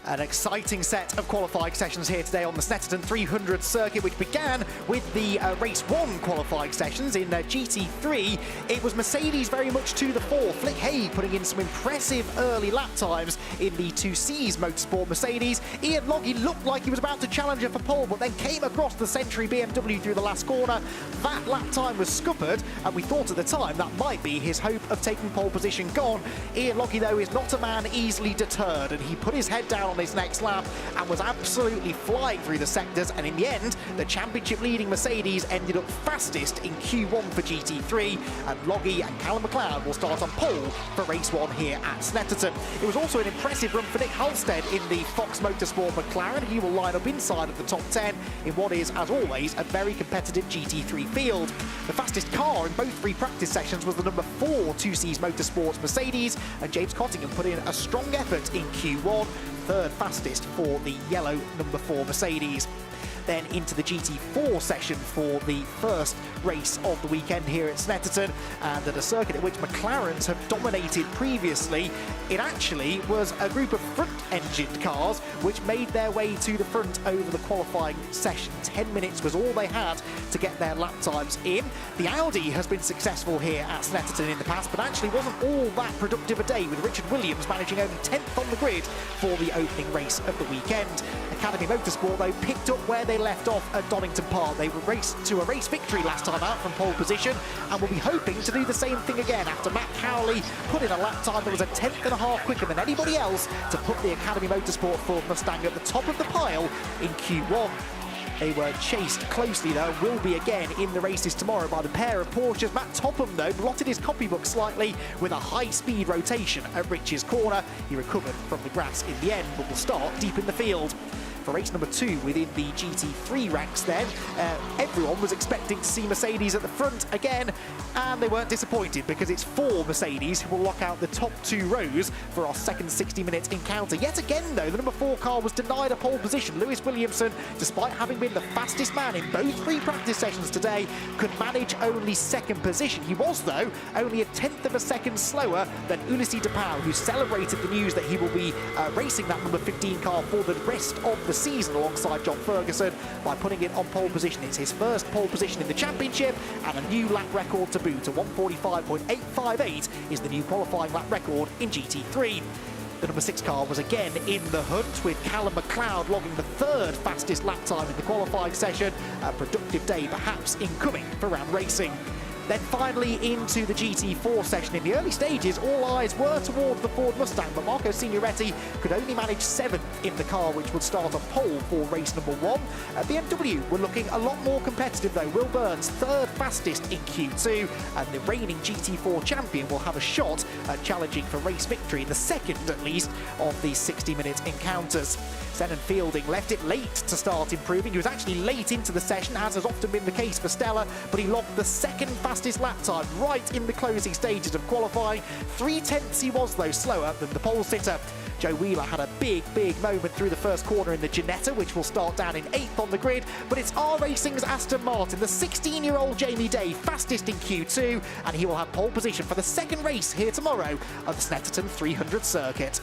An exciting set of qualifying sessions here today on the Snetterton 300 circuit, which began with the Race 1 qualifying sessions in GT3. It was Mercedes very much to the fore. Flick Hay putting in some impressive early lap times in the 2Cs Motorsport Mercedes. Ian Loggie looked like he was about to challenge her for pole, but then came across the Century BMW through the last corner. That lap time was scuppered, and we thought at the time that might be his hope of taking pole position gone. Ian Loggie, though, is not a man easily deterred, and he put his head down on his next lap and was absolutely flying through the sectors, and in the end the championship leading Mercedes ended up fastest in Q1 for GT3, and Loggie and Callum McLeod will start on pole for race 1 here at Snetterton. It was also an impressive run for Nick Halstead in the Fox Motorsport McLaren. He will line up inside of the top 10 in what is, as always, a very competitive GT3 field. The fastest car in both free practice sessions was the number 4 2Cs Motorsports Mercedes, and James Cottingham put in a strong effort in Q1, third fastest for the yellow number 4 Mercedes. Then into the GT4 session for the first race of the weekend here at Snetterton, and at a circuit at which McLarens have dominated previously. It actually was a group of front-engined cars which made their way to the front over the qualifying session. 10 minutes was all they had to get their lap times in. The Audi has been successful here at Snetterton in the past, but actually wasn't all that productive a day, with Richard Williams managing only 10th on the grid for the opening race of the weekend. Academy Motorsport, though, picked up where they left off at Donington Park. They raced to a race victory last time out from pole position, and will be hoping to do the same thing again after Matt Cowley put in a lap time that was a 10.5 quicker than anybody else to put the Academy Motorsport Ford Mustang at the top of the pile in Q1. They were chased closely, though, will be again in the races tomorrow by the pair of Porsches. Matt Topham, though, blotted his copybook slightly with a high-speed rotation at Rich's corner. He recovered from the grass in the end, but will start deep in the field. For race number 2 within the GT3 ranks then, everyone was expecting to see Mercedes at the front again, and they weren't disappointed, because it's 4 Mercedes who will lock out the top 2 rows for our second 60-minute encounter. Yet again, though, the number 4 car was denied a pole position. Lewis Williamson, despite having been the fastest man in both free practice sessions today, could manage only second position. He was, though, only a 10th of a second slower than Ulysse Pauw, who celebrated the news that he will be racing that number 15 car for the rest of the season alongside John Ferguson by putting it on pole position. It's his first pole position in the championship, and a new lap record to boot. A 1:45.858 is the new qualifying lap record in GT3. The number 6 car was again in the hunt, with Callum McLeod logging the third fastest lap time in the qualifying session. A productive day perhaps incoming for Ram Racing. Then finally into the GT4 session. In the early stages, all eyes were towards the Ford Mustang, but Marco Signoretti could only manage 7th in the car, which would start on pole for race number 1. BMW were looking a lot more competitive, though. Will Burns, third fastest in Q2, and the reigning GT4 champion will have a shot at challenging for race victory in the second, at least, of these 60-minute encounters. Zenon Fielding left it late to start improving. He was actually late into the session, as has often been the case for Stella, but he logged the second fastest lap time right in the closing stages of qualifying. 3/10 he was, though, slower than the pole sitter. Joe Wheeler had a big moment through the first corner in the Ginetta, which will start down in 8th on the grid, but it's R Racing's Aston Martin, the 16-year-old Jamie Day, fastest in Q2, and he will have pole position for the second race here tomorrow at the Snetterton 300 circuit.